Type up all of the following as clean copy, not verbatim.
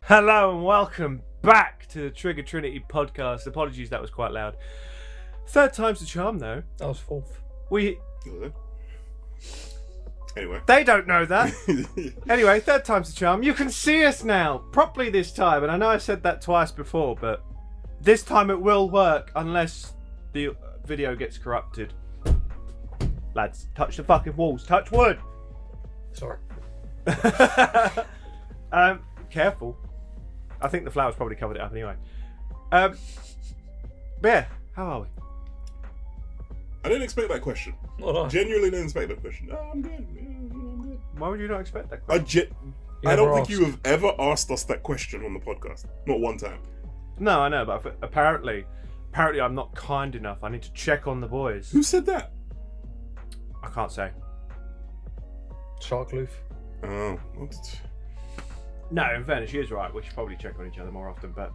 Hello and welcome back to the Trigger Trinity podcast. Apologies, that was quite loud. Third time's the charm, though. That was fourth. Anyway. They don't know that. Anyway, third time's the charm. You can see us now, properly this time. And I know I said that twice before, but this time it will work unless the video gets corrupted. Lads, touch the fucking walls. Touch wood. Sorry. Careful. I think the flowers probably covered it up anyway. But yeah, how are we? I didn't expect that question. Well, Genuinely didn't expect that question. Oh, I'm good. Yeah, I'm good. Why would you not expect that question? I don't think you have ever asked us that question on the podcast. Not one time. No, I know, but apparently I'm not kind enough. I need to check on the boys. Who said that? I can't say. Shark Loof. Oh. No, in fairness, she is right. We should probably check on each other more often, but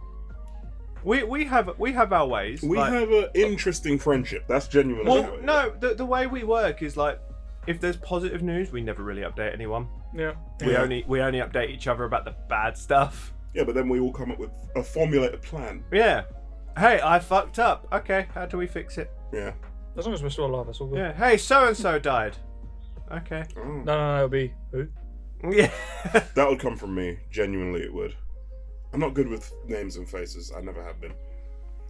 we have our ways. We have an interesting friendship. That's genuinely how it is. No, the way we work is like, if there's positive news, we never really update anyone. Yeah. We only update each other about the bad stuff. Yeah, but then we all come up with a formulated plan. Yeah. Hey, I fucked up. Okay, how do we fix it? Yeah. As long as we're still alive, that's all good. Yeah. Hey, so and so died. Okay. Oh. No, it'll be who? Yeah. That would come from me. Genuinely, it would. I'm not good with names and faces. I never have been.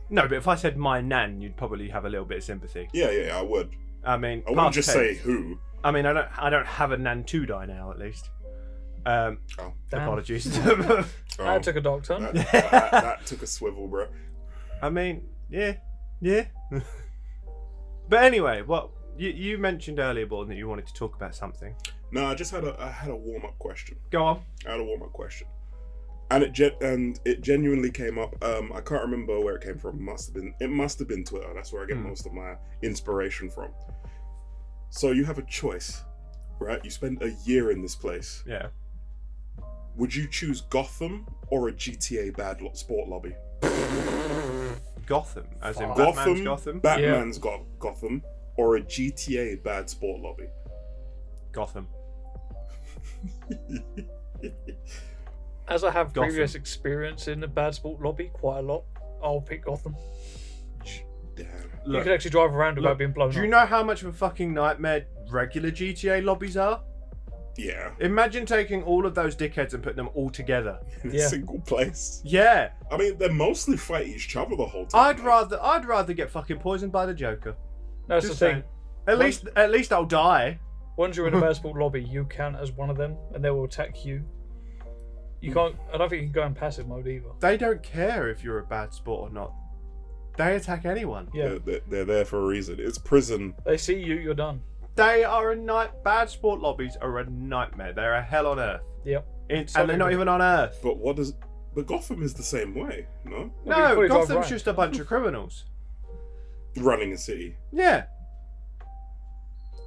No, but if I said my nan, you'd probably have a little bit of sympathy. Yeah, I would. I mean, I wouldn't just say who. I mean, I don't have a nan to die now, at least. Apologies. I took a dark turn. That took a swivel, bro. I mean, yeah. But anyway, what you mentioned earlier, Borden, that you wanted to talk about something. No, I just had a warm up question. Go on. I had a warm up question, and it genuinely came up. I can't remember where it came from. It must have been Twitter. That's where I get most of my inspiration from. So you have a choice, right? You spend a year in this place. Yeah. Would you choose Gotham or a GTA bad sport lobby? Gotham, as in Gotham, Gotham. Batman's Gotham, or a GTA bad sport lobby? Gotham. As I have Gotham. previous experience in the bad sport lobby quite a lot, I'll pick Gotham. Damn. You can actually drive around without being blown up. Do you know how much of a fucking nightmare regular GTA lobbies are? Yeah. Imagine taking all of those dickheads and putting them all together. In a single place. Yeah. I mean, they mostly fight each other the whole time. I'd rather get fucking poisoned by the Joker. That's Just the thing. saying. At least I'll die. Once you're in a bad sport lobby, you count as one of them, and they will attack you. You can't. I don't think you can go in passive mode either. They don't care if you're a bad sport or not. They attack anyone. Yeah. They're there for a reason. It's prison. They see you, you're done. They are bad sport lobbies are a nightmare. They're a hell on earth. Yep. And they're not even on Earth. But Gotham is the same way, no? No, Gotham's just a bunch of criminals. Running a city. Yeah.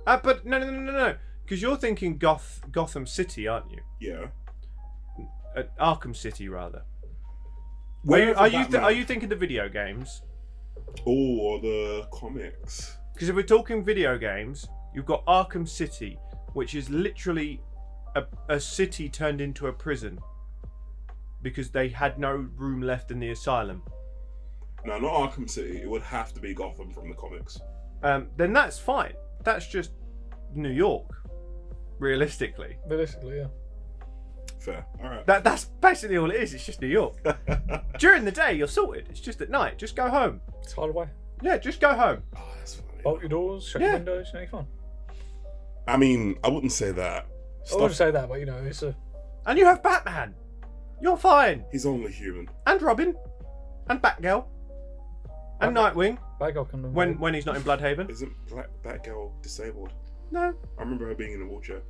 But no. Because you're thinking Gotham City, aren't you? Yeah. Arkham City, rather. Are you thinking the video games? Oh, or the comics. Because if we're talking video games, you've got Arkham City, which is literally a city turned into a prison because they had no room left in the asylum. No, not Arkham City. It would have to be Gotham from the comics. Then that's fine. That's just New York, realistically. Realistically, yeah. Fair. All right. That's basically all it is. It's just New York. During the day, you're sorted. It's just at night. Just go home. It's hard away. Yeah, just go home. Oh, that's funny. Bolt your doors, shut your windows, you're fine. I mean, I wouldn't say that. I wouldn't say that, but it's a. And you have Batman. You're fine. He's only human. And Robin. And Batgirl. And Nightwing. Batgirl can when he's not in Bloodhaven. Isn't Batgirl disabled? No. I remember her being in a wheelchair.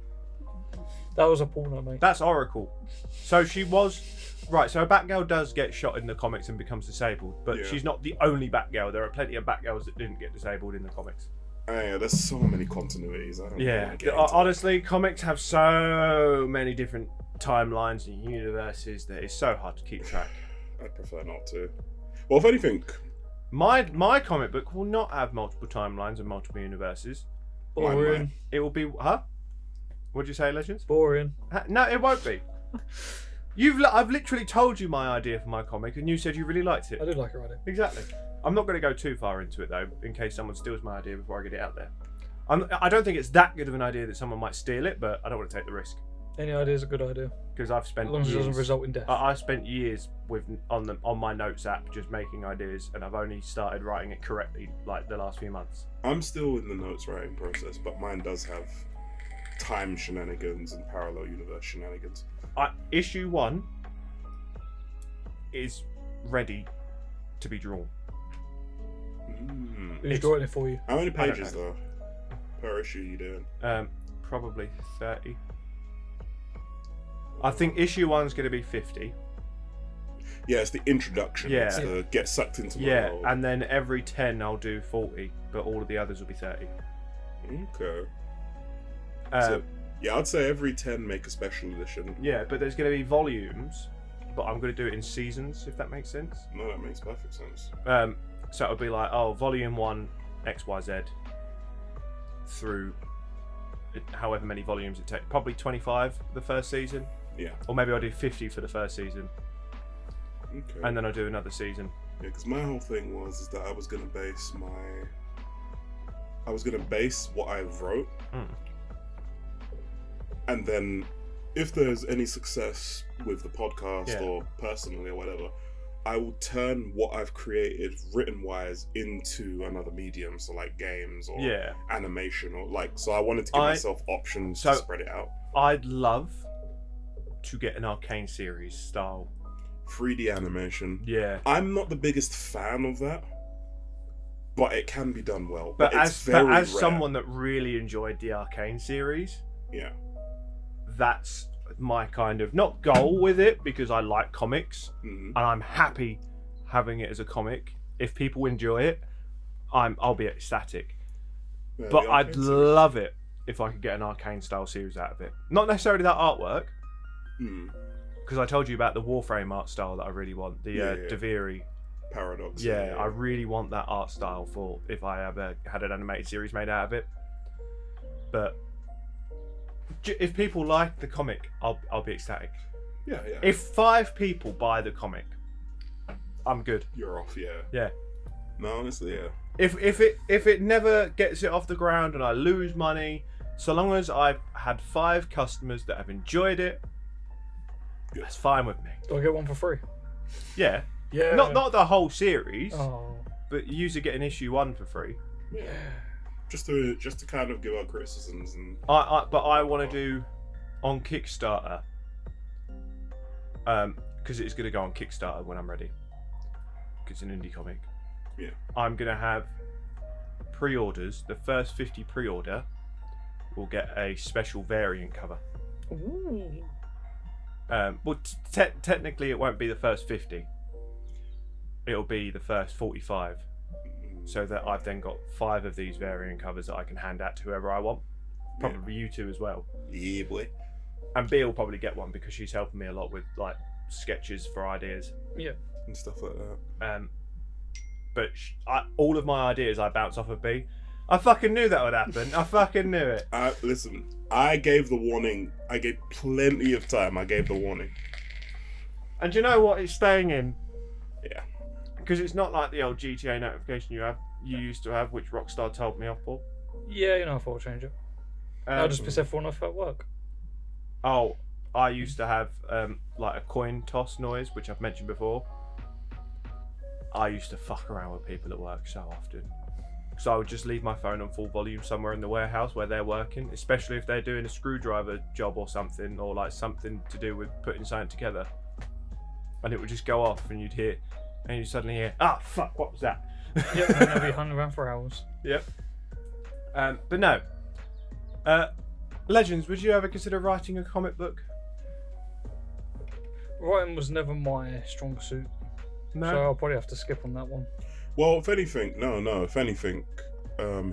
That was a porno, mate. That's Oracle. So she was... Right, so Batgirl does get shot in the comics and becomes disabled, but she's not the only Batgirl. There are plenty of Batgirls that didn't get disabled in the comics. Yeah, there's so many continuities. I don't wanna get into Honestly, comics have so many different timelines and universes that it's so hard to keep track. I'd prefer not to. Well, if anything... My comic book will not have multiple timelines and multiple universes. Boring. It will be... Huh? What'd you say, Legends? Boring. No, it won't be. I've literally told you my idea for my comic, and you said you really liked it. I did like it, right? Exactly. I'm not going to go too far into it though, in case someone steals my idea before I get it out there. I don't think it's that good of an idea that someone might steal it, but I don't want to take the risk Any idea is a good idea, because I've spent as long as it doesn't years. result in death. I spent years on my notes app just making ideas, and I've only started writing it correctly like the last few months. I'm still in the notes writing process, but mine does have time shenanigans and parallel universe shenanigans. Issue 1 is ready to be drawn. Who's drawing it for you? How many I don't pages though per issue you doing? Probably 30. I think issue 1's going to be 50. Yeah, it's the introduction. Yeah. It's the get sucked into my Yeah, world. and then every 10 I'll do 40, but all of the others will be 30. Okay. Um, So, yeah, I'd say every 10 make a special edition. yeah, but there's going to be volumes, but I'm going to do it in seasons, if that makes sense. No, that makes perfect sense. So it'll be like, volume 1, XYZ, through however many volumes it takes. Probably 25 the first season. Yeah. Or maybe I'll do 50 for the first season, Okay. and then I'll do another season. Yeah, because my whole thing was that I was gonna base what I wrote, and then if there's any success with the podcast or personally or whatever, I will turn what I've created written wise into another medium, so like games or animation or like. So I wanted to give myself options to spread it out. I'd love to get an Arcane series style 3D animation. Yeah. I'm not the biggest fan of that, but it can be done well. But it's very rare. someone that really enjoyed the Arcane series, yeah, that's my kind of not goal with it, because I like comics and I'm happy having it as a comic. If people enjoy it, I'll be ecstatic. Yeah, but the I'd Arcane series. love it if I could get an Arcane style series out of it. Not necessarily that artwork, because I told you about the Warframe art style that I really want. The Deviri Paradox. Yeah, I really want that art style for if I ever had an animated series made out of it. But if people like the comic, I'll be ecstatic. Yeah. If 5 people buy the comic, I'm good. You're off. Yeah. Yeah. No, honestly, yeah. If it never gets it off the ground and I lose money, so long as I've had 5 customers that have enjoyed it, that's fine with me. Do I get one for free? Yeah. Yeah. Not the whole series, Oh. but you usually get an issue 1 for free. Yeah. Just to kind of give our criticisms and. But I want to do on Kickstarter, because it's going to go on Kickstarter when I'm ready. Because it's an indie comic. Yeah. I'm going to have pre-orders. The first 50 pre-order will get a special variant cover. Ooh. Well, technically it won't be the first 50. It'll be the first 45. So that I've then got 5 of these variant covers that I can hand out to whoever I want. Probably you two as well. Yeah, boy. And B will probably get one because she's helping me a lot with like sketches for ideas. Yeah. And stuff like that. But all of my ideas I bounce off of B. I fucking knew that would happen. I fucking knew it. Listen, I gave the warning. I gave plenty of time. I gave the warning. And do you know what? It's staying in. Yeah. Because it's not like the old GTA notification you used to have, which Rockstar told me off for. Yeah, you know, I change it. I'll just piss everyone off at work. Oh, I used to have like a coin toss noise, which I've mentioned before. I used to fuck around with people at work so often. So I would just leave my phone on full volume somewhere in the warehouse where they're working, especially if they're doing a screwdriver job or something, or like something to do with putting something together. And it would just go off and you'd hear, and you suddenly hear, fuck, what was that? Yep, and they'll be hunting around for hours. Yep. But no. Legends, would you ever consider writing a comic book? Writing was never my strong suit. No. So I'll probably have to skip on that one. Well, if anything, if anything,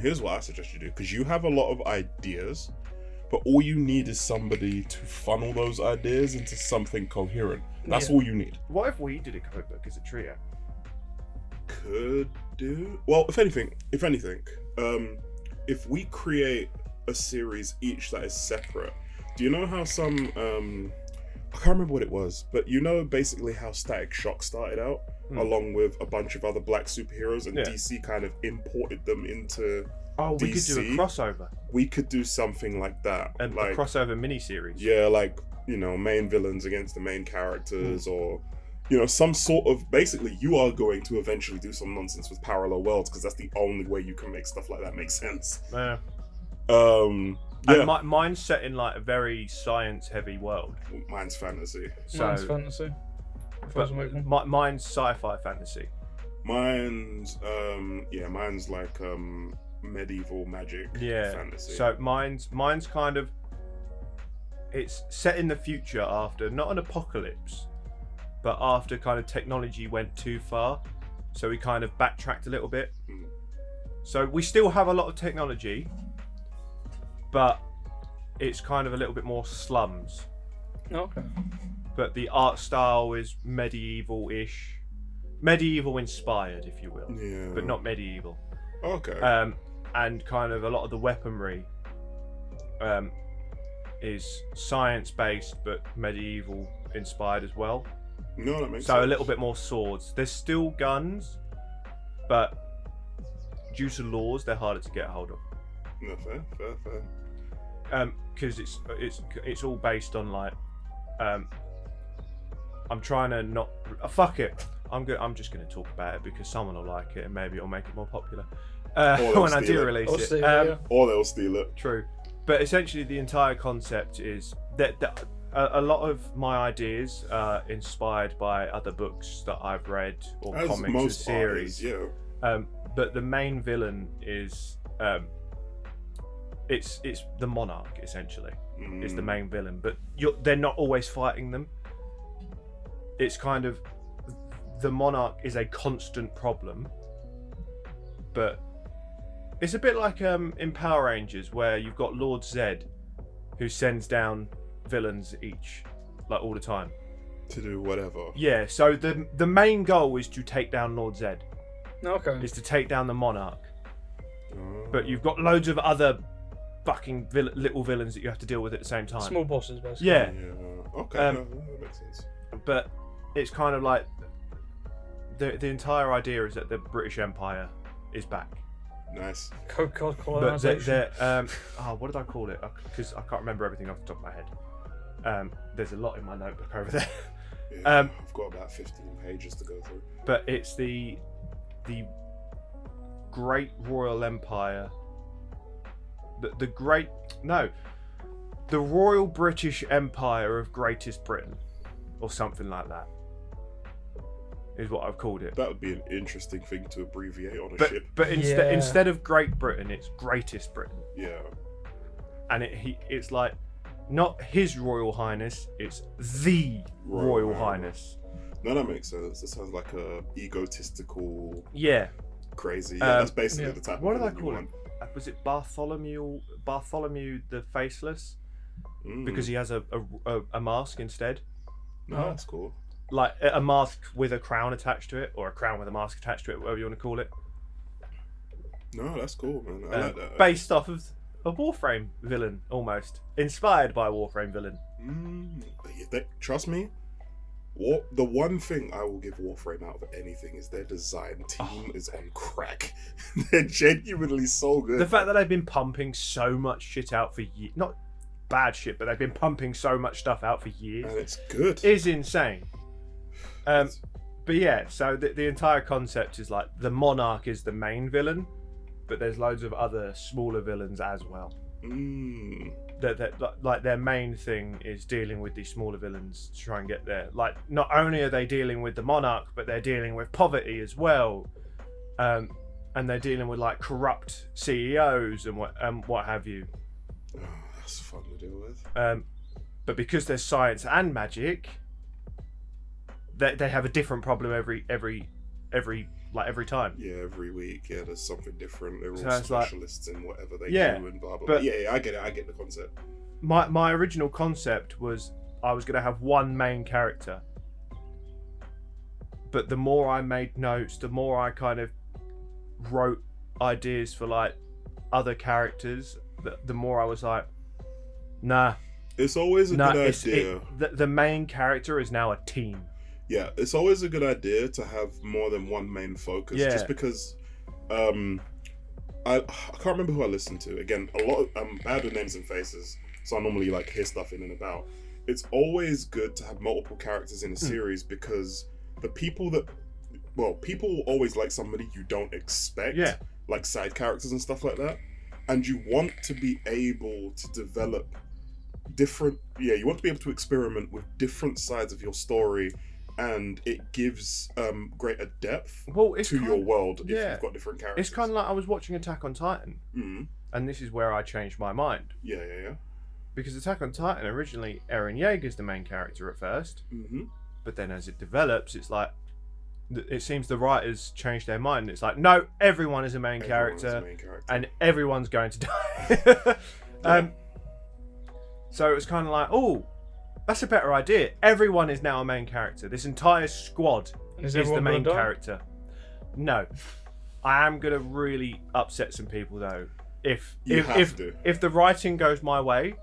here's what I suggest you do, because you have a lot of ideas, but all you need is somebody to funnel those ideas into something coherent. That's all you need. What if we did a comic book as a trio? Could do. Well, if anything, if we create a series each that is separate, do you know how some I can't remember what it was, but you know basically how Static Shock started out, along with a bunch of other black superheroes, and DC kind of imported them into Oh, we DC. could do a crossover. We could do something like that. A like, crossover miniseries. yeah, like, you know, main villains against the main characters, or, you know, some sort of, basically, you are going to eventually do some nonsense with parallel worlds, because that's the only way you can make stuff like that make sense. Yeah. Yeah. And mine's set in like a very science-heavy world. Mine's fantasy. So, Mine's fantasy. but mine's sci-fi fantasy. Mine's mine's like medieval magic fantasy. So mine's kind of, it's set in the future after not an apocalypse, but after kind of technology went too far, so we kind of backtracked a little bit. So we still have a lot of technology, but it's kind of a little bit more slums. Okay. But the art style is medieval-ish, medieval inspired, if you will, but not medieval. Okay. And kind of a lot of the weaponry is science-based but medieval inspired as well. No, that makes so sense. A little bit more swords. There's still guns, but due to laws, they're harder to get a hold of. No, fair. Because it's all based on like, I'm trying to not fuck it. I'm just going to talk about it because someone will like it and maybe it'll make it more popular when I do release it. Or they'll steal it. True, but essentially the entire concept is that a lot of my ideas are inspired by other books that I've read or As comics or most series. artists, But the main villain is it's the Monarch essentially. Is the main villain, but they're not always fighting them. It's kind of, the Monarch is a constant problem, but it's a bit like in Power Rangers where you've got Lord Zedd who sends down villains like all the time to do whatever. Yeah, so the main goal is to take down Lord Zedd. Okay. Is to take down the Monarch. But you've got loads of other fucking little villains that you have to deal with at the same time. Small bosses, basically. Yeah. Okay, that makes sense. But it's kind of like the entire idea is that the British Empire is back. Nice. Colonization. What did I call it? Because I can't remember everything off the top of my head. There's a lot in my notebook over there. Yeah, I've got about 15 pages to go through. But it's the Great Royal Empire. The Royal British Empire of Greatest Britain, or something like that, is what I've called it. That would be an interesting thing to abbreviate on a ship. But instead of Great Britain, it's Greatest Britain. Yeah. And it's like not His Royal Highness, it's the Royal Highness. No, that makes sense. It sounds like a egotistical. Yeah. Crazy. Yeah, that's basically the type. What of did I call it? Was it Bartholomew the Faceless? Because he has a mask instead. No, that's cool. Like a mask with a crown attached to it, or a crown with a mask attached to it, whatever you want to call it. No, that's cool, man. I like that. Based off of a Warframe villain, almost inspired by a Warframe villain. Trust me. The one thing I will give Warframe out of anything is their design team is on crack. They're genuinely so good. The fact that they've been pumping so much shit out for years, not bad shit, but they've been pumping so much stuff out for years. And it's good. Is insane. But yeah, so the entire concept is like the Monarch is the main villain, but there's loads of other smaller villains as well. That like their main thing is dealing with these smaller villains to try and get there. Like, not only are they dealing with the Monarch, but they're dealing with poverty as well, and they're dealing with like corrupt CEOs and what have you. Oh, that's fun to deal with. But because there's science and magic, they have a different problem every time. Yeah, every week. Yeah, there's something different. They're So all it's like- specialists in whatever they Yeah, do and blah blah. but- Yeah, I get it. I get the concept. My original concept was I was going to have one main character, but the more I made notes, the more I kind of wrote ideas for like other characters, the more I was like, nah, It's always a good idea. The main character is now a team. Yeah, it's always a good idea to have more than one main focus. Yeah. Just because, I can't remember who I listened to. Again, a lot. I'm bad with names and faces, so I normally like hear stuff in and about. It's always good to have multiple characters in a series because the people will always like somebody you don't expect. Yeah. Like side characters and stuff like that, and you want to be able to develop you want to be able to experiment with different sides of your story, and it gives greater depth to your world if you've got different characters. It's kind of like I was watching Attack on Titan, and this is where I changed my mind. Yeah. Because Attack on Titan, originally Eren Yeager's the main character at first, but then as it develops, it's like it seems the writers changed their mind. It's like, no, everyone is a main character, and everyone's going to die. So it was kind of like, oh, that's a better idea. Everyone is now a main character. This entire squad is the main character. No, I am gonna really upset some people though. If the writing goes my way,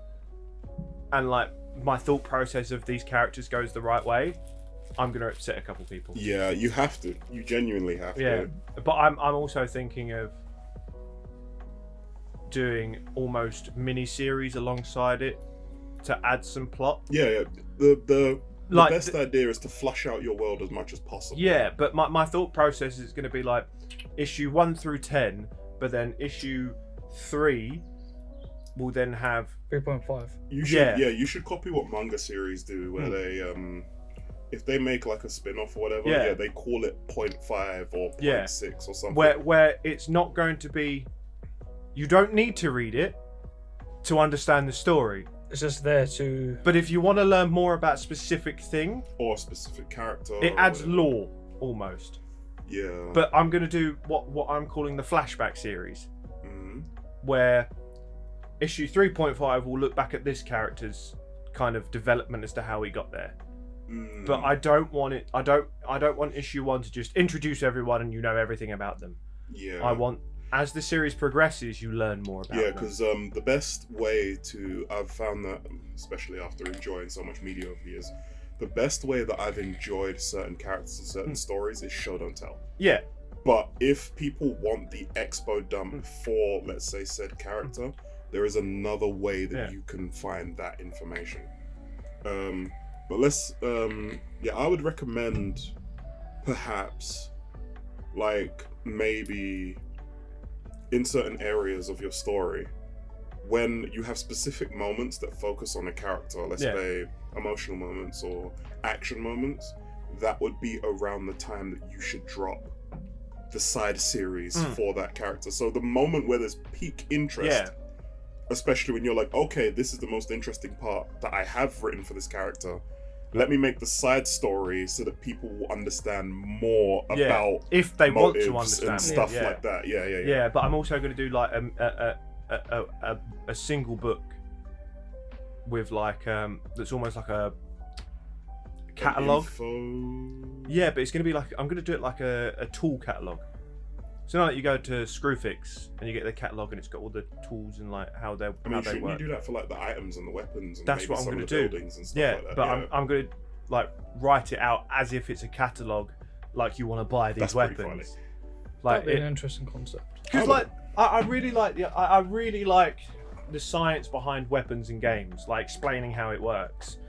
and like my thought process of these characters goes the right way, I'm gonna upset a couple people. Yeah, you have to. You genuinely have to. Yeah, but I'm also thinking of doing almost mini series alongside it to add some plot. Yeah. The best idea is to flush out your world as much as possible. Yeah, but my thought process is going to be like issue 1 through 10, but then issue 3 will then have 3.5. You should copy what manga series do, where they if they make like a spin-off or whatever, they call it 0.5 or 0.6 or something. Where it's not going to be, you don't need to read it to understand the story. It's just there to... But if you want to learn more about a specific thing... Or a specific character... It adds lore, almost. Yeah. But I'm going to do what I'm calling the flashback series. Where issue 3.5 will look back at this character's kind of development as to how he got there. But I don't want it... I don't want issue 1 to just introduce everyone and you know everything about them. Yeah. I want... As the series progresses, you learn more about them. Because the best way to... I've found that, especially after enjoying so much media over the years, the best way that I've enjoyed certain characters and certain stories is show don't tell. Yeah. But if people want the expo dump for, let's say, said character, there is another way that you can find that information. But let's... I would recommend perhaps like maybe... in certain areas of your story, when you have specific moments that focus on a character, let's say emotional moments or action moments, that would be around the time that you should drop the side series for that character. So the moment where there's peak interest, especially when you're like, okay, this is the most interesting part that I have written for this character, let me make the side story so that people will understand more about if they want to understand and stuff like that. Yeah, but I'm also going to do like a single book with like that's almost like a catalog. Yeah, but it's going to be like I'm going to do it like a tool catalog. So now you go to Screwfix and you get the catalog and it's got all the tools and like how they shouldn't work. you do that for like the items and the weapons and that's maybe what I'm some going of to the do. buildings and stuff like that? But I'm going to like write it out as if it's a catalog, like you want to buy these weapons. Like that'd be an interesting concept. Because like I really like the science behind weapons in games, like explaining how it works.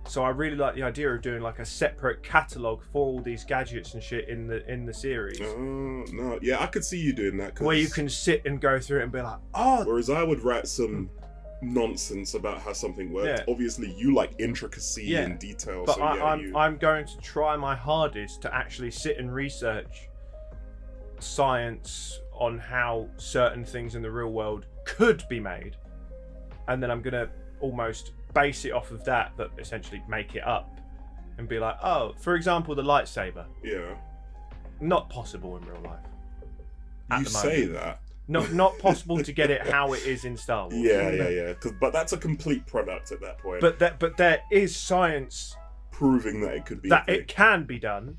So I really like the idea of doing like a separate catalog for all these gadgets and shit in the series. No, yeah, I could see you doing that. Where you can sit and go through it and be like, oh. Whereas I would write some nonsense about how something works. Yeah. Obviously, you like intricacy and detail. But so I'm going to try my hardest to actually sit and research science on how certain things in the real world could be made, and then I'm gonna almost base it off of that, but essentially make it up and be like, oh, for example, the lightsaber. Yeah. Not possible in real life. You say that. Not possible to get it how it is in Star Wars. Yeah. But that's a complete product at that point. But there is science proving that it could be. That it can be done.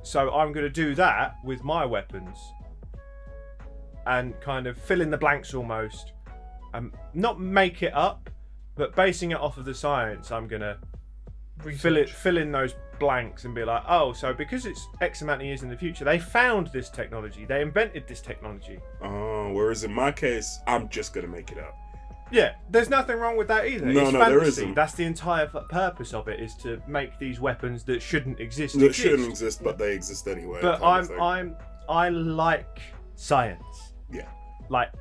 So I'm going to do that with my weapons and kind of fill in the blanks almost. Not make it up, But basing it off of the science, I'm gonna Research. fill in those blanks and be like, oh, so because it's X amount of years in the future, they found this technology, they invented this technology. Oh, whereas in my case, I'm just gonna make it up. Yeah, there's nothing wrong with that either. No, It's no, fantasy. there isn't. That's the entire purpose of it, is to make these weapons that shouldn't exist. That shouldn't exist, but they exist anyway. But kind of thing. I like science. Yeah. Like,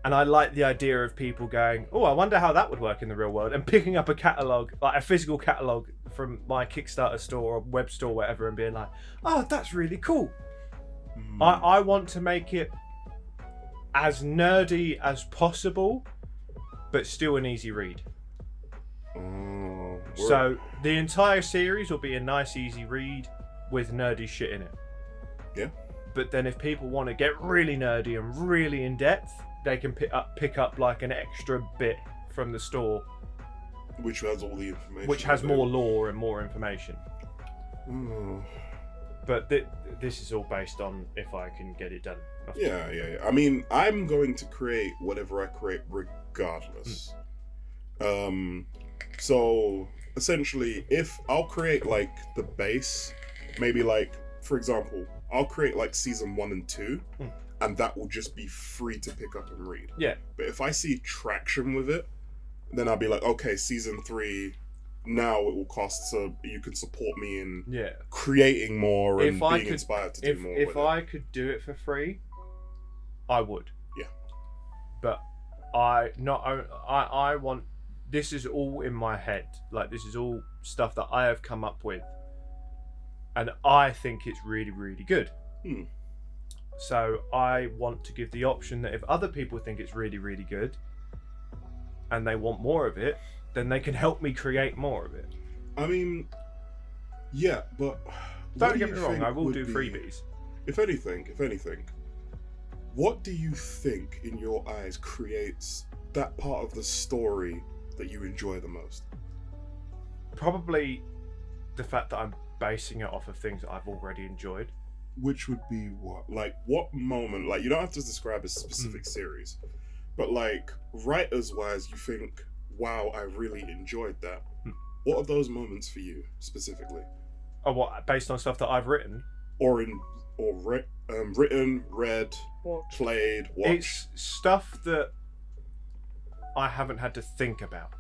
and I like the idea of people going, oh, I wonder how that would work in the real world, and picking up a catalogue, like a physical catalogue from my Kickstarter store or web store, or whatever, and being like, oh, that's really cool. I want to make it as nerdy as possible, but still an easy read. Oh, So the entire series will be a nice, easy read with nerdy shit in it. Yeah. But then if people want to get really nerdy and really in depth, they can pick up like an extra bit from the store, which has all the information. which has more lore and more information. Oh. But this is all based on if I can get it done. Yeah. I mean, I'm going to create whatever I create regardless. So essentially, if I'll create like the base, maybe like, for example, I'll create like season 1 and 2, and that will just be free to pick up and read. Yeah. But if I see traction with it, then I'll be like, okay, season 3, now it will cost, so you can support me in creating more and being inspired to do more. If I could do it for free, I would. Yeah. But I want. This is all in my head. Like, this is all stuff that I have come up with, and I think it's really, really good. So I want to give the option that if other people think it's really, really good, and they want more of it, then they can help me create more of it. I mean, yeah, but don't get me wrong, I will do freebies. If anything, what do you think in your eyes creates that part of the story that you enjoy the most? Probably the fact that I'm basing it off of things that I've already enjoyed. Which would be what? Like, what moment? Like, you don't have to describe a specific series, but like, writers-wise, you think, wow, I really enjoyed that. What are those moments for you specifically? Oh, what? Based on stuff that I've written, written, read, played, watched. It's stuff that I haven't had to think about.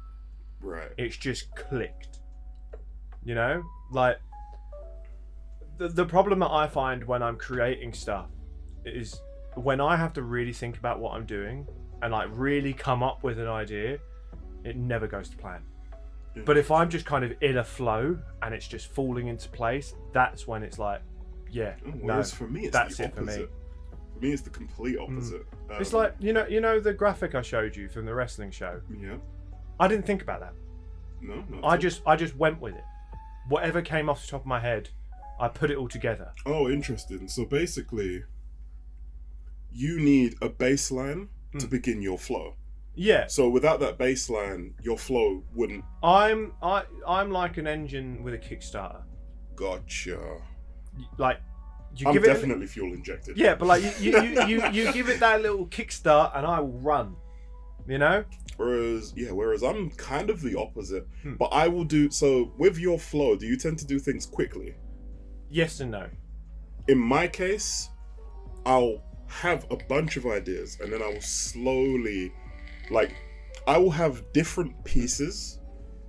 Right. It's just clicked. You know, like the problem that I find when I'm creating stuff is when I have to really think about what I'm doing and like really come up with an idea, it never goes to plan. But if I'm just kind of in a flow and it's just falling into place, that's when it's like, yeah, whereas for me, it's that's the it for me. opposite. For me, it's the complete opposite. It's like, you know the graphic I showed you from the wrestling show? Yeah. I didn't think about that. No. I just went with it. Whatever came off the top of my head, I put it all together. Oh, interesting. So basically, you need a baseline to begin your flow. Yeah. So without that baseline, your flow wouldn't. I'm like an engine with a Kickstarter. Gotcha. Like, you I'm give it definitely fuel injected. Yeah, but like you give it that little kickstart, and I will run. You know. Whereas I'm kind of the opposite. But I will do so with your flow. Do you tend to do things quickly? Yes and no. In my case, I'll have a bunch of ideas, and then I will slowly, like, I will have different pieces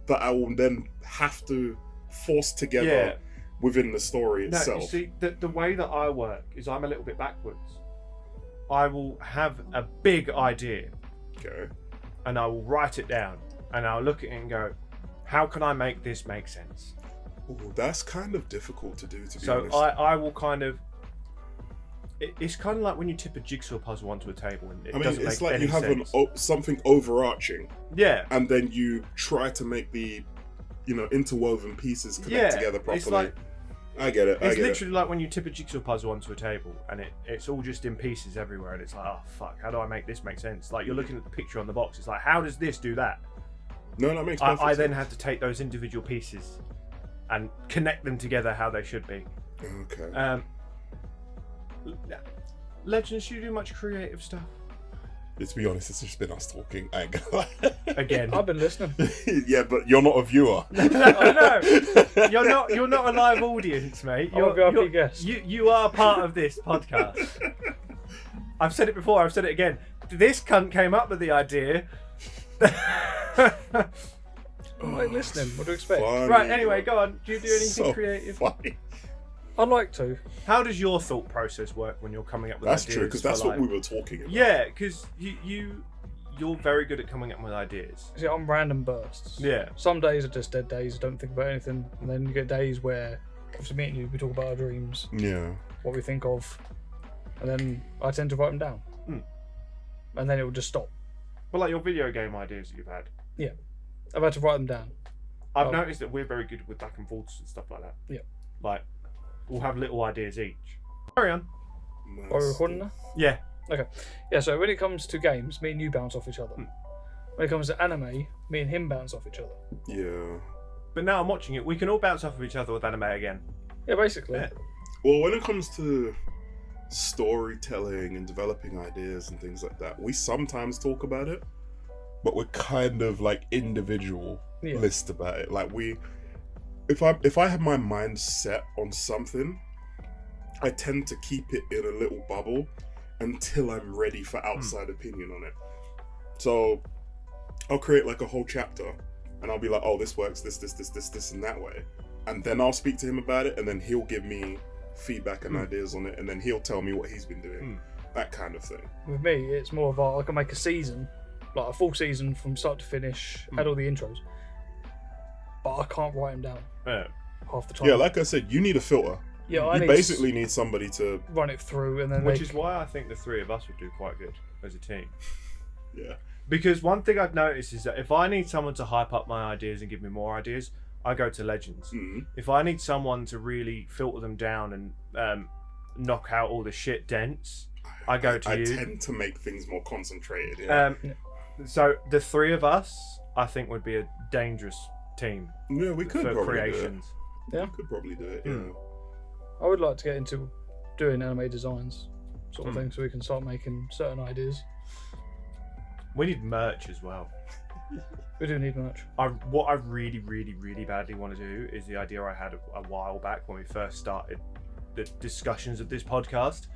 that I will then have to force together within the story itself. No, you see, the way that I work is I'm a little bit backwards. I will have a big idea. Okay. And I will write it down, and I'll look at it and go, how can I make this make sense? Ooh, that's kind of difficult to do, to be so honest. I will kind of. It's kind of like when you tip a jigsaw puzzle onto a table and it doesn't make it's like any you have sense. Something overarching. Yeah. And then you try to make the, interwoven pieces connect together properly. It's like, I get it. It's literally like when you tip a jigsaw puzzle onto a table and it's all just in pieces everywhere, and it's like, oh fuck, how do I make this make sense? Like, you're looking at the picture on the box, it's like, how does this do that? No, that makes perfect sense. I then had to take those individual pieces and connect them together how they should be. Okay. Legends, do you do much creative stuff? To be honest, it's just been us talking. I ain't gonna lie. Again. I've been listening. Yeah, but you're not a viewer. I know. You're not a live audience, mate. I'm a VIP guest. You are part of this podcast. I've said it before, I've said it again. This cunt came up with the idea. I'm like listening. What do you expect? Funny, Right, anyway, go on. Do you do anything so creative? Funny. I'd like to. How does your thought process work when you're coming up with That's ideas? true, because for, that's what like- we were talking about. Yeah, because you're very good at coming up with ideas. See, I'm random bursts. Yeah. Some days are just dead days. I don't think about anything, and then you get days where, obviously, me and you, we talk about our dreams, Yeah. what we think of, and then I tend to write them down, and then it will just stop. Well, like your video game ideas that you've had. Yeah, I've had to write them down. I've Oh. noticed that we're very good with back and forths and stuff like that. Yeah. Like, we'll have little ideas each. Carry on. Are we recording now? Yeah. Okay. Yeah, so when it comes to games, me and you bounce off each other. When it comes to anime, me and him bounce off each other. Yeah. But now I'm watching it, we can all bounce off of each other with anime again. Yeah, basically. Yeah. Well, when it comes to storytelling and developing ideas and things like that, we sometimes talk about it, but we're kind of like individualist about it. Like if I have my mind set on something, I tend to keep it in a little bubble until I'm ready for outside opinion on it. So I'll create like a whole chapter and I'll be like, oh, this works, this, and that way. And then I'll speak to him about it, and then he'll give me feedback and ideas on it, and then he'll tell me what he's been doing. That kind of thing. With me, it's more of I can make a season, like a full season from start to finish, add all the intros, but I can't write them down Yeah. half the time. Yeah, like I said, you need a filter. Yeah, I You need basically need somebody to... run it through, and then Which is why I think the three of us would do quite good as a team. Yeah. Because one thing I've noticed is that if I need someone to hype up my ideas and give me more ideas, I go to Legnds. If I need someone to really filter them down and knock out all the shit dents, I go to you. I tend to make things more concentrated. Yeah. So the three of us, I think, would be a dangerous team Yeah, we could for probably creations. do it. We could probably do it. Yeah. I would like to get into doing anime designs, sort of thing, so we can start making certain ideas. We need merch as well. We do need merch. What I really, really, really badly want to do is the idea I had a while back when we first started the discussions of this podcast,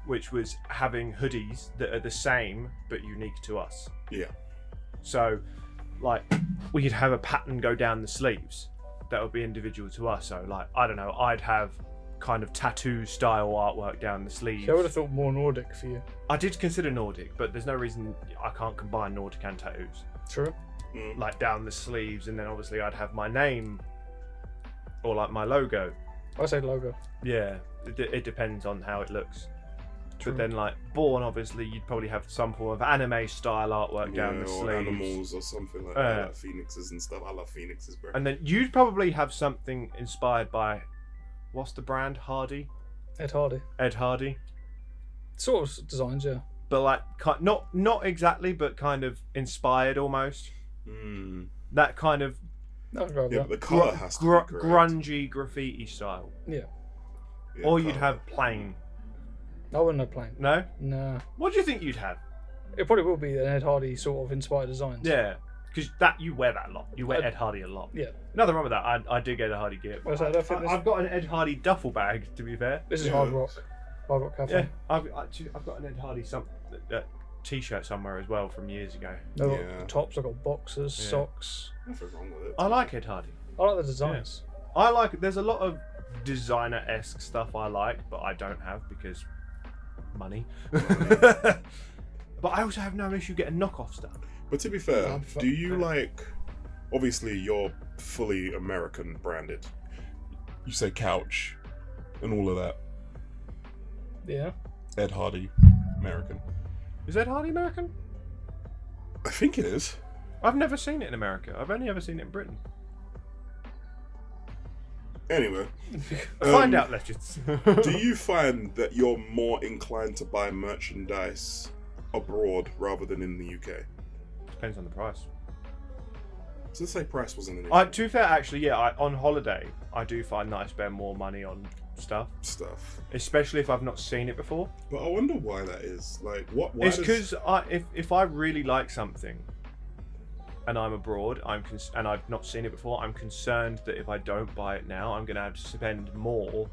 which was having hoodies that are the same but unique to us. Yeah. So, like, we could have a pattern go down the sleeves that would be individual to us. So, like, I don't know, I'd have kind of tattoo style artwork down the sleeves. I would have thought more Nordic for you. I did consider Nordic, but there's no reason I can't combine Nordic and tattoos. True. Like down the sleeves, and then obviously I'd have my name or like my logo. I say logo. Yeah, it depends on how it looks. True. But then, like Born, obviously you'd probably have some form of anime style artwork down the or sleeves. animals or something like that, like phoenixes and stuff. I love phoenixes, bro. And then you'd probably have something inspired by, what's the brand? Hardy? Ed Hardy. Ed Hardy. Sort of designs, yeah. But like, not exactly, but kind of inspired almost. That kind of I can go with Yeah, that. but the colour has to be correct. grungy graffiti style. Yeah. Yeah, Or you'd colour. have plain. I wouldn't have plain. No? Nah. What do you think you'd have? It probably will be an Ed Hardy sort of inspired designs. Yeah, because you wear that a lot. You wear Ed Hardy a lot. Yeah. Nothing wrong with that. I do get a Hardy gear. Well, so I don't think this- I've got an Ed Hardy duffel bag, to be fair. This is Yeah. Hard Rock. Hard Rock Cafe. Yeah, I've got an Ed Hardy t-shirt somewhere as well from years ago. I've got Yeah. tops, I've got boxers, Yeah. socks. Nothing wrong with it. I like Ed Hardy. I like the designs. I like. There's a lot of designer-esque stuff I like, but I don't have because money. But I also have no issue getting knockoff stuff. But to be fair, I'm fu- do you like... Obviously, you're fully American branded. You say Couch and all of that. Yeah. Ed Hardy, American. Is Ed Hardy American? I think it is. I've never seen it in America. I've only ever seen it in Britain. Anyway, Find out, Legends. do you find that you're more inclined to buy merchandise abroad rather than in the UK? Depends on the price. So let's say price wasn't an issue. To be fair, actually, yeah. On holiday, I do find that I spend more money on stuff, especially if I've not seen it before. But I wonder why that is. Like, why it's because if I really like something and I'm abroad, and I've not seen it before, I'm concerned that if I don't buy it now, I'm going to have to spend more.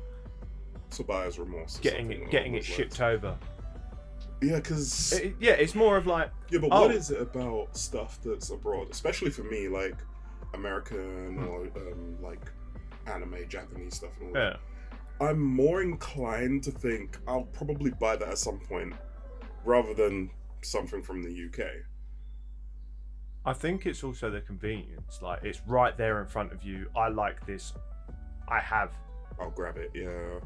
So buyer's remorse. Getting it shipped over. Yeah, because it's more of like. Yeah, but what is it about stuff that's abroad, especially for me, like American or like anime, Japanese stuff and all that? I'm more inclined to think I'll probably buy that at some point, rather than something from the UK. I think it's also the convenience. Like, it's right there in front of you. I like this. I'll grab it. Yeah.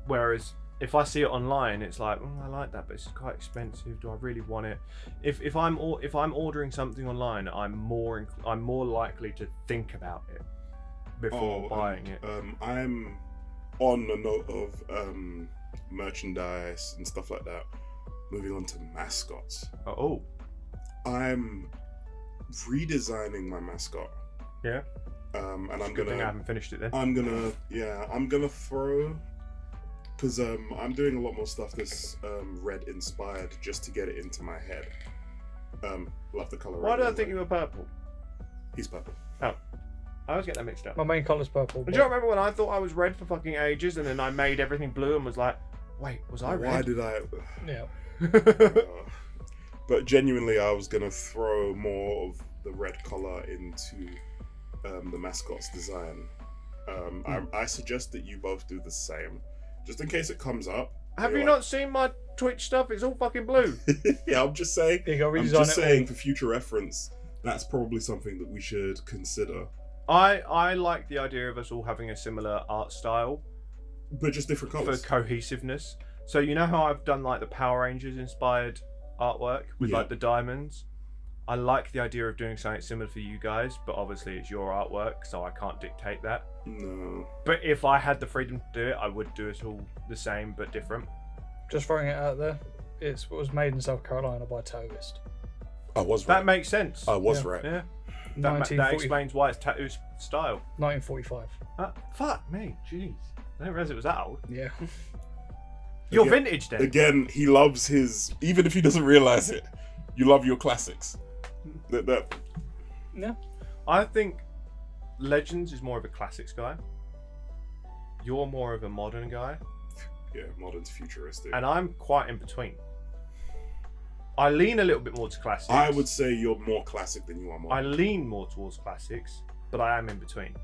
Whereas if I see it online, it's like, I like that, but it's quite expensive. Do I really want it? If I'm ordering something online, I'm more likely to think about it before buying it. I'm on the note of merchandise and stuff like that. Moving on to mascots. I'm redesigning my mascot. Yeah. And I haven't finished it then. I'm gonna throw, because I'm doing a lot more stuff that's red inspired just to get it into my head. Love the color. Why did I think you were purple? He's purple. Oh, I always get that mixed up. My main colour's purple. Do you remember when I thought I was red for fucking ages, and then I made everything blue and was like, wait, was I red? Why did I? Yeah. But genuinely, I was gonna throw more of the red color into the mascot's design. I suggest that you both do the same, just in case it comes up. Have you not seen my Twitch stuff? It's all fucking blue. Yeah, I'm just saying. I'm just saying for future reference, that's probably something that we should consider. I like the idea of us all having a similar art style, but just different colors for cohesiveness. So you know how I've done like the Power Rangers inspired artwork with like the diamonds? I like the idea of doing something similar for you guys, but obviously it's your artwork, so I can't dictate that. No. But if I had the freedom to do it, I would do it all the same but different. Just throwing it out there, it was made in South Carolina by Tattooist. I was right. That makes sense. I was right. Yeah. That explains why it's tattoo style. 1945. Fuck me, jeez. I didn't realise it was that old. Yeah. You're vintage then. Again, he loves his, even if he doesn't realise it, you love your classics. Yeah. I think Legnds is more of a classics guy. You're more of a modern guy. Yeah, modern to futuristic. And I'm quite in between. I lean a little bit more to classics. I would say you're more classic than you are modern. I lean more towards classics, but I am in between.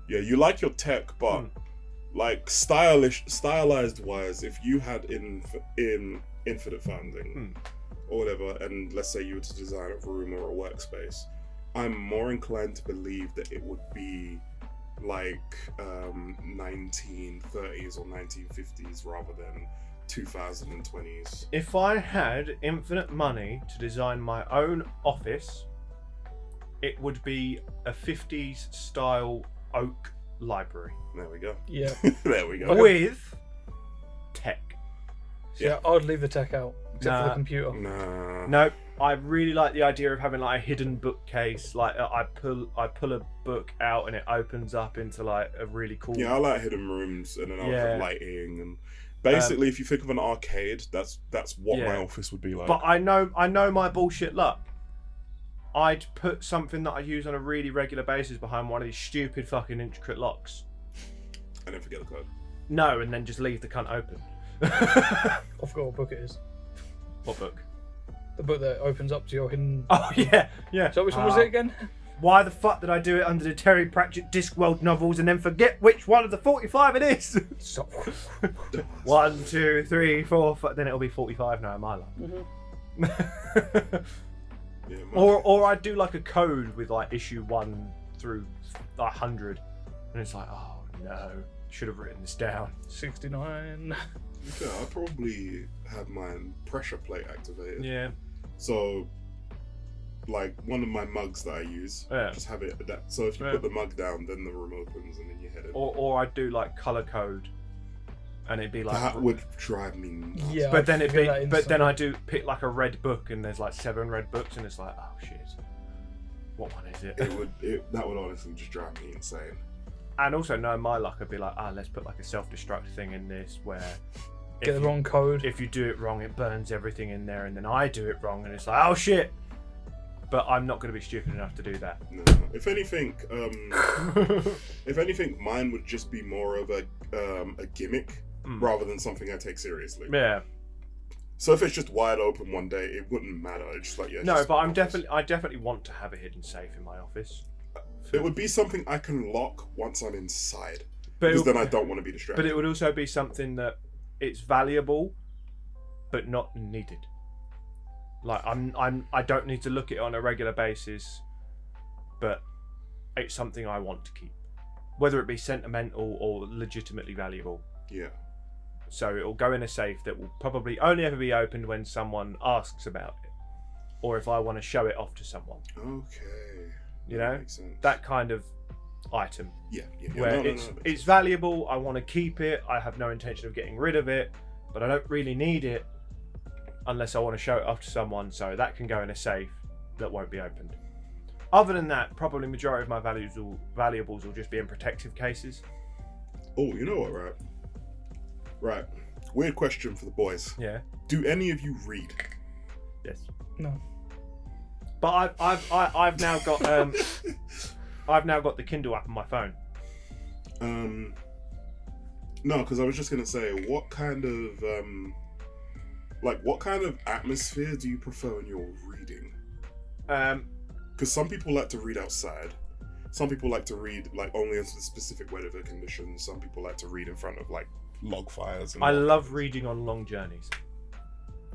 Yeah, you like your tech, but like stylized wise, if you had in infinite funding or whatever, and let's say you were to design a room or a workspace, I'm more inclined to believe that it would be like 1930s or 1950s rather than 2020s. If I had infinite money to design my own office, it would be a 50s style oak library. There we go. Yeah. There we go. With tech. Yeah, I'd leave the tech out, except for the computer. No. I really like the idea of having like a hidden bookcase. Like I pull a book out and it opens up into like a really cool. Yeah, I like hidden rooms, and then I'll have lighting, and basically, if you think of an arcade, that's what my office would be like. But I know my bullshit luck. I'd put something that I use on a really regular basis behind one of these stupid fucking intricate locks. And then forget the code. No, and then just leave the cunt open. I forgot what book it is. What book? The book that opens up to your hidden... Oh, yeah. So which one was it again? Why the fuck did I do it under the Terry Pratchett Discworld novels and then forget which one of the 45 it is? Stop. 1, 2, 3, 4, 5. Then it'll be 45 now in my life. Mm-hmm. Yeah, or I'd do like a code with like issue 1 through 100, and it's like, oh no, should have written this down. 69. Yeah, I probably have my pressure plate activated. Yeah. So, like one of my mugs that I use, just have it adapt. So if you put the mug down, then the room opens and then you head in. Or I'd do like color code, and it'd be like that would drive me nuts. Yeah, but then then I do pick like a red book, and there's like 7 red books, and it's like, oh shit, what one is it? That would honestly just drive me insane. And also, knowing my luck, I'd be like, let's put like a self-destruct thing in this where Get the wrong code. if you do it wrong, it burns everything in there, and then I do it wrong, and it's like, oh shit. But I'm not going to be stupid enough to do that. No. If anything, mine would just be more of a gimmick rather than something I take seriously. Yeah. So if it's just wide open one day, it wouldn't matter. It's just like, yeah. No, just but office. I definitely want to have a hidden safe in my office. It would be something I can lock once I'm inside, But because then I don't want to be distracted. But it would also be something that it's valuable, but not needed. Like I don't need to look at it on a regular basis, but it's something I want to keep, whether it be sentimental or legitimately valuable. Yeah. So it'll go in a safe that will probably only ever be opened when someone asks about it, or if I want to show it off to someone. Okay. You That know, makes sense. that kind of item. Yeah. Where No, it's valuable, I want to keep it, I have no intention of getting rid of it, but I don't really need it unless I want to show it off to someone, so that can go in a safe that won't be opened. Other than that, probably majority of my valuables will just be in protective cases. Oh, you know what, Right. Weird question for the boys. Yeah. Do any of you read? Yes. No. But I've now got I've now got the Kindle app on my phone. No, because I was just gonna say, what kind of atmosphere do you prefer when you're reading? Because some people like to read outside. Some people like to read like only under specific weather conditions. Some people like to read in front of like log fires. And I love reading on long journeys.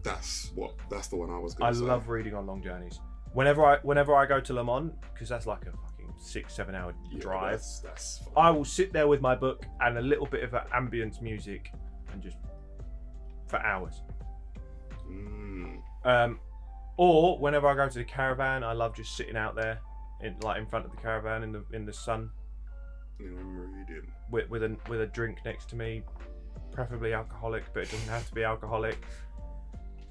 That's the one I was gonna say. I love reading on long journeys. Whenever I go to Le Mans, because that's like a fucking 6-7 hour drive, That's fun. I will sit there with my book and a little bit of ambience music and just for hours. Or whenever I go to the caravan, I love just sitting out there in front of the caravan in the sun Reading. with a drink next to me, preferably alcoholic, but it doesn't have to be alcoholic.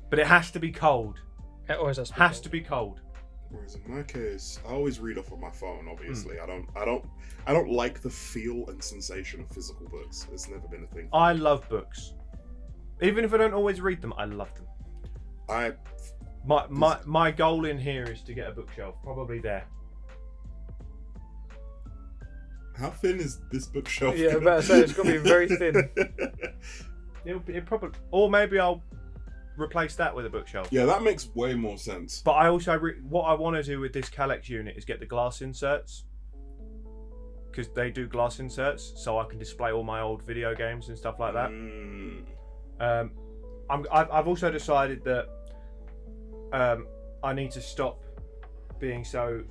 But it has to be cold. It always has To be cold. Whereas in my case, I always read off of my phone. Obviously, I don't like the feel and sensation of physical books. It's never been a thing. I love books, even if I don't always read them. I love them. My goal in here is to get a bookshelf, probably there. How thin is this bookshelf? Yeah, I better say it's got to be very thin. It probably, or maybe I'll replace that with a bookshelf. Yeah, that makes way more sense. But I also what I want to do with this Helix unit is get the glass inserts, because they do glass inserts, so I can display all my old video games and stuff like that. I've also decided that I need to stop being so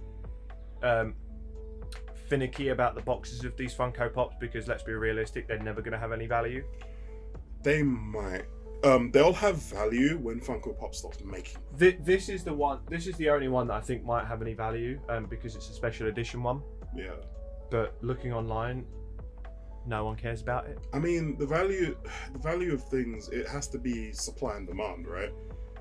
finicky about the boxes of these Funko Pops, because let's be realistic, they're never going to have any value. They might. They'll have value when Funko Pop stops making. This is the one. This is the only one that I think might have any value, because it's a special edition one. Yeah. But looking online, no one cares about it. I mean, the value of things, it has to be supply and demand, right?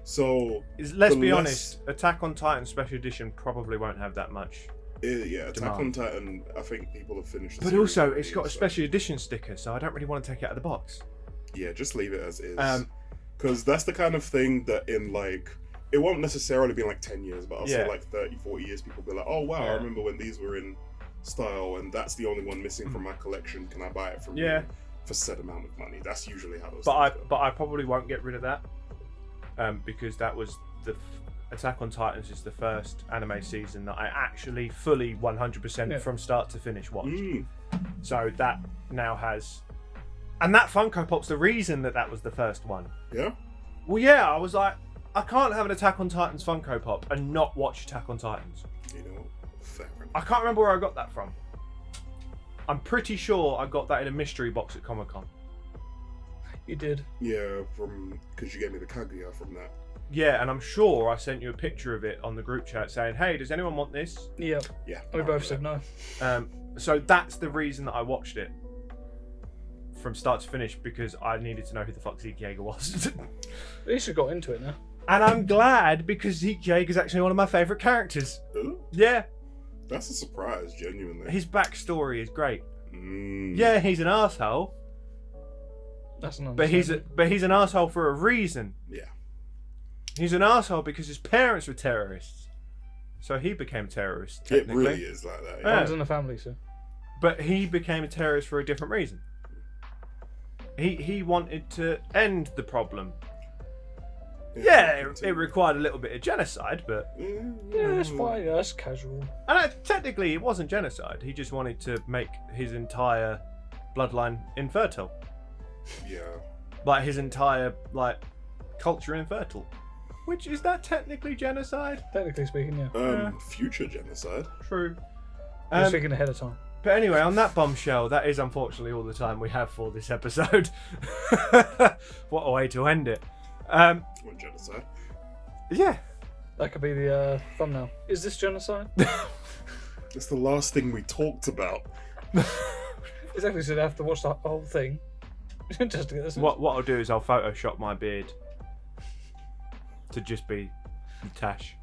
So Let's be honest, Attack on Titan Special Edition probably won't have that much. Attack on Titan, I think people have finished. But also, it's got a special edition sticker, so I don't really want to take it out of the box. Yeah, just leave it as is. Because that's the kind of thing that in like, it won't necessarily be in like 10 years, but I'll say like 30, 40 years, people will be like, oh wow, I remember when these were in style, and that's the only one missing from my collection. Can I buy it from you for said amount of money? That's usually how those things go. But I probably won't get rid of that, because that was Attack on Titans is the first anime season that I actually fully 100% from start to finish watched. So that now has, and that Funko Pop's the reason that was the first one. Yeah? Well, yeah, I was like, I can't have an Attack on Titans Funko Pop and not watch Attack on Titans. You know, fair enough. I can't remember where I got that from. I'm pretty sure I got that in a mystery box at Comic-Con. You did. Yeah, because you gave me the Kaguya from that. Yeah, and I'm sure I sent you a picture of it on the group chat saying, hey, does anyone want this? Yeah. Yeah. We both said no. So that's the reason that I watched it from start to finish, because I needed to know who the fuck Zeke Yeager was. At least you got into it now. And I'm glad, because Zeke Yeager is actually one of my favourite characters. Ooh, Yeah. that's a surprise, genuinely. His backstory is great. Yeah, he's an arsehole, That's an but he's an arsehole for a reason. Yeah. He's an arsehole because his parents were terrorists, so he became a terrorist. It Technically. really is like that. Yeah. Runs in the family, so. But he became a terrorist for a different reason. He wanted to end the problem. Yeah, it required a little bit of genocide, but Yeah, that's fine. Yeah, that's casual. and technically it wasn't genocide. He just wanted to make his entire bloodline infertile, Yeah. like his entire culture infertile. Which is that technically genocide? Technically speaking, yeah. Future genocide. True. Just thinking ahead of time. But anyway, on that bombshell, that is unfortunately all the time we have for this episode. What a way to end it. What genocide? Yeah. That could be the thumbnail. Is this genocide? That's the last thing we talked about. Exactly, so they have to watch the whole thing. Just to get this. What I'll do is I'll Photoshop my beard to just be Tash.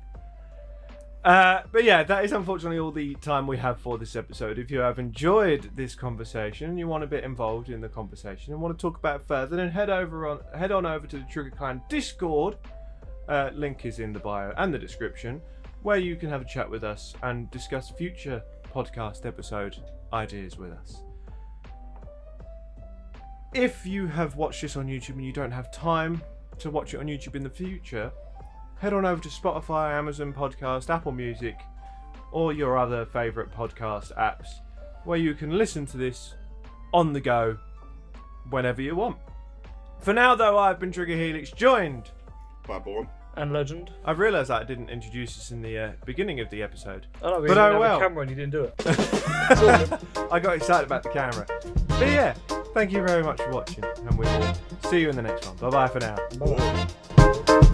But yeah, that is unfortunately all the time we have for this episode. If you have enjoyed this conversation and you want to get involved in the conversation and want to talk about it further, then head on over to the Trigger Clan Discord. Link is in the bio and the description, where you can have a chat with us and discuss future podcast episode ideas with us. If you have watched this on YouTube and you don't have time to watch it on YouTube in the future, head on over to Spotify, Amazon Podcast, Apple Music, or your other favourite podcast apps, where you can listen to this on the go whenever you want. For now, though, I've been Trigger Helix, joined Bye, Born. And Legend. I've realised that I didn't introduce this in the beginning of the episode. I know, But but oh have well. a camera and you didn't do it. I got excited about the camera. But yeah, thank you very much for watching, and we will see you in the next one. Bye bye for now. Bye-bye.